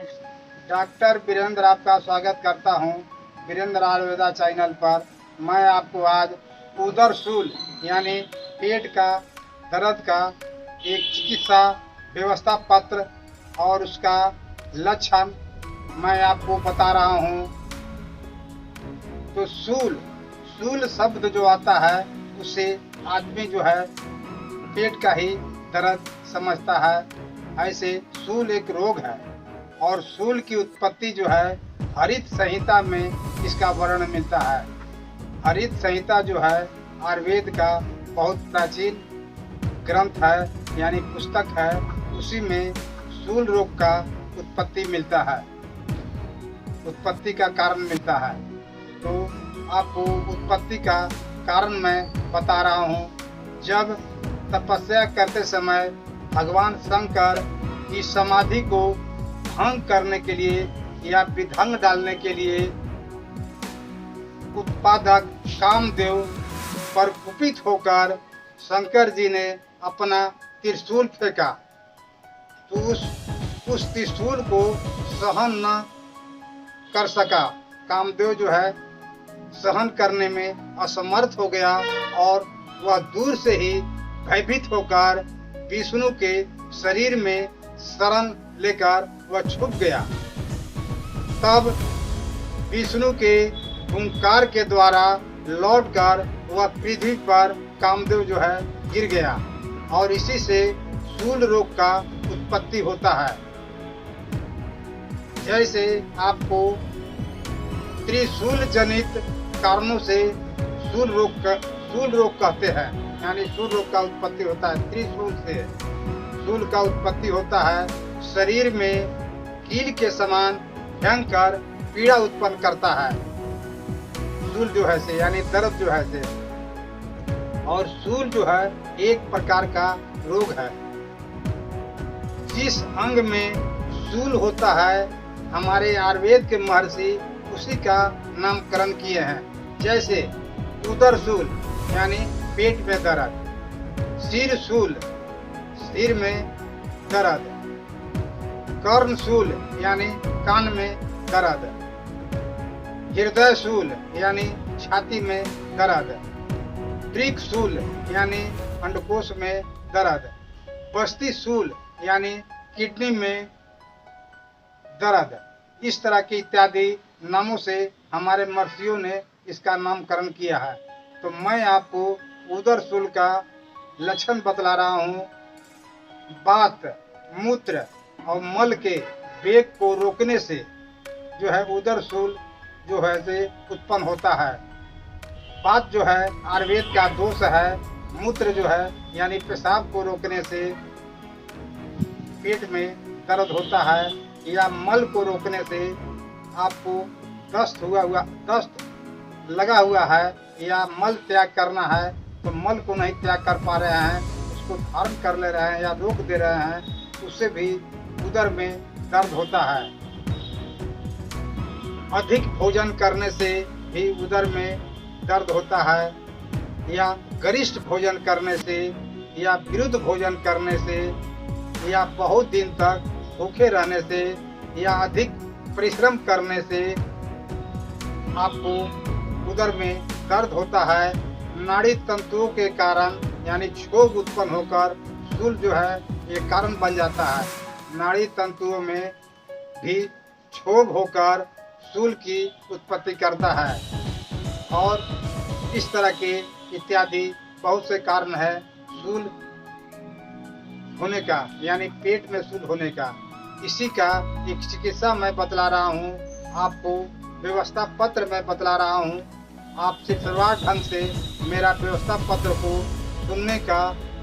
Doctor Virendra आपका स्वागत करता हूं वीरेंद्र आयुर्वेदा चैनल पर। मैं आपको आज उदर शूल यानी पेट का दर्द का एक चिकित्सा व्यवस्था पत्र और उसका लक्षण मैं आपको बता रहा हूं। तो शूल शूल शब्द जो आता है उसे आदमी जो है पेट का ही दर्द समझता है। ऐसे शूल एक रोग है और शूल की उत्पत्ति जो है हरित संहिता में इसका वर्णन मिलता है। हरित संहिता जो है आयुर्वेद का बहुत प्राचीन ग्रंथ है यानी पुस्तक है, उसी में शूल रोग का उत्पत्ति मिलता है, उत्पत्ति का कारण मिलता है। तो आपको उत्पत्ति का कारण मैं बता रहा हूँ। जब तपस्या करते समय भगवान शंकर की समाधि को भंग करने के लिए या विधंग डालने के लिए उत्पादक कामदेव पर कुपित होकर शंकर जी ने अपना त्रिशूल फेंका। तो उस त्रिशूल को सहन न कर सका। कामदेव जो है सहन करने में असमर्थ हो गया और वह दूर से ही भयभीत होकर विष्णु के शरीर में शरण लेकर वह छुप गया। तब विष्णु के हुंकार के द्वारा लौटकर वह पृथ्वी पर कामदेव जो है गिर गया और इसी से शूल रोग का उत्पत्ति होता है। जैसे आपको त्रिशूल जनित कारणों से शूल रोग कहते हैं, यानी शूल रोग का उत्पत्ति होता है त्रिशूल से। शूल का उत्पत्ति होता है शरीर में कील के समान भयंकर पीड़ा उत्पन्न करता है। शूल जो है से यानी दर्द जो है से, और शूल जो है एक प्रकार का रोग है। जिस अंग में शूल होता है हमारे आयुर्वेद के महर्षि उसी का नामकरण किए हैं। जैसे उदर शूल यानी पेट में दर्द, सिर शूल सिर में दर्द, कर्ण शूल यानी कान में दर्द, हृदय शूल यानी छाती में दर्द, वृक्क शूल यानी अंडकोश में दर्द, बस्ती शूल यानी किडनी में दर्द। इस तरह के इत्यादि नामों से हमारे महर्षियों ने इसका नामकरण किया है। तो मैं आपको उदर शूल का लक्षण बतला रहा हूँ। वात, मूत्र और मल के वेग को रोकने से जो है उदर शूल जो है से उत्पन्न होता है। वात जो है आयुर्वेद का दोष है। मूत्र जो है यानी पेशाब को रोकने से पेट में दर्द होता है, या मल को रोकने से आपको दस्त लगा हुआ है या मल त्याग करना है तो मल को नहीं त्याग कर पा रहे हैं, उसको धारण कर ले रहे हैं या रोक दे रहे हैं, उससे भी उदर में दर्द होता है। अधिक भोजन करने से भी उदर में दर्द होता है, या गरिष्ठ भोजन करने से या विरुद्ध भोजन करने से या बहुत दिन तक भूखे रहने से या अधिक परिश्रम करने से आपको उदर में दर्द होता है। नाड़ी तंतुओं के कारण यानी क्षोभ उत्पन्न होकर शूल जो है ये कारण बन जाता है। नाड़ी तंतुओं में भी क्षोभ होकर शूल की उत्पत्ति करता है। और इस तरह के इत्यादि बहुत से कारण है शूल होने का, यानी पेट में शूल होने का। इसी का एक चिकित्सा मैं बतला रहा हूँ आपको, व्यवस्था पत्र मैं बतला रहा हूँ। आप सिलसिलेवार ढंग से मेरा व्यवस्था पत्र को सुनने का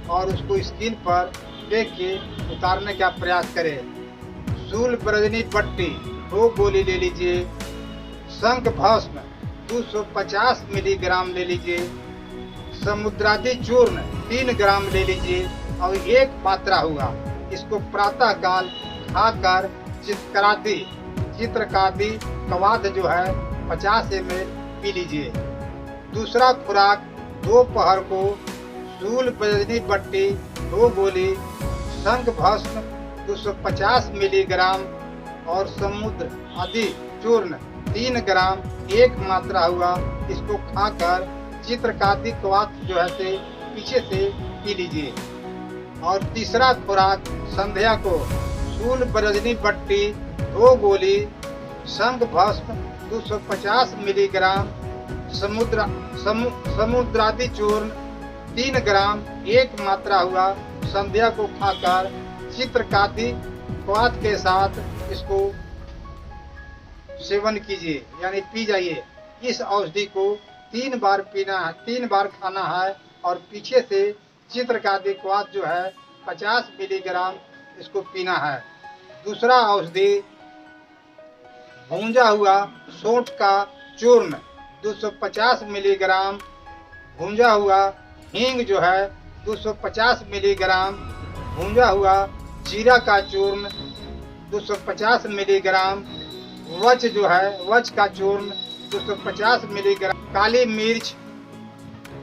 और उसको स्क्रीन पर देख के उतारने का प्रयास करें। शूल ब्रजनी पट्टी 2 गोली ले लीजिए। शंख भस्म 250 मिलीग्राम ले लीजिए। समुद्रादि चूर्ण 3 ग्राम ले लीजिए और 1 मात्रा हुआ। इसको प्रातः काल खाकर चित्रकादि कवाद जो है 50 ml पी लीजिए। दूसरा खुराक दोपहर को शूल ब्रजनी पट्टी 2 गोली, शंख भस्म 250 मिलीग्राम और समुद्र आदि चूर्ण 3 ग्राम 1 मात्रा हुआ, इसको खाकर चित्रकादि कवात जो है से पीछे से पी लीजिए। और तीसरा खुराक संध्या को शूल ब्रजनी बट्टी 2 गोली, शंख भस्म 250 मिलीग्राम, समुद्रादि चूर्ण 3 ग्राम 1 मात्रा हुआ, संध्या को खाकर चित्रकादि कवात के साथ इसको सेवन कीजिए, यानी पी जाइए। इस औषधि को 3 बार पीना है, 3 बार खाना है और पीछे से चित्रकादि कवात जो है 50 मिलीग्राम इसको पीना है। दूसरा औषधि भूंजा हुआ सौंठ का चूर्ण 250 मिलीग्राम, भूंजा हुआ हींग जो है 250 मिलीग्राम, भूंजा हुआ जीरा का चूर्ण 250 मिलीग्राम, वच जो है वच का चूर्ण 250 मिलीग्राम, काली मिर्च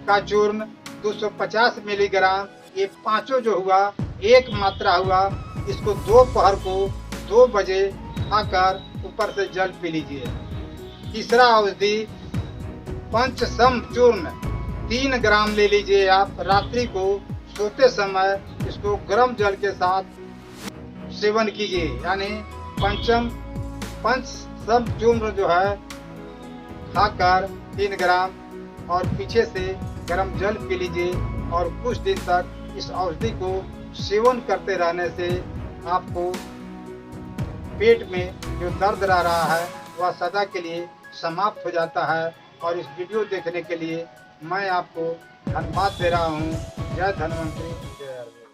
का चूर्ण 250 मिलीग्राम। ये पांचों जो हुआ 1 मात्रा हुआ, इसको दोपहर को 2 बजे खाकर ऊपर से जल पी लीजिए। तीसरा औषधि पंचसम चूर्ण 3 ग्राम ले लीजिए आप, रात्रि को सोते समय इसको गर्म जल के साथ सेवन कीजिए, यानी पंचसम चूर्ण जो है खाकर 3 ग्राम और पीछे से गर्म जल पी लीजिए। और कुछ दिन तक इस औषधि को सेवन करते रहने से आपको पेट में जो दर्द रह रहा है वह सदा के लिए समाप्त हो जाता है। और इस वीडियो देखने के लिए मैं आपको धन्यवाद दे रहा हूँ। जय धन्वंतरी, जय आयुर्वेद।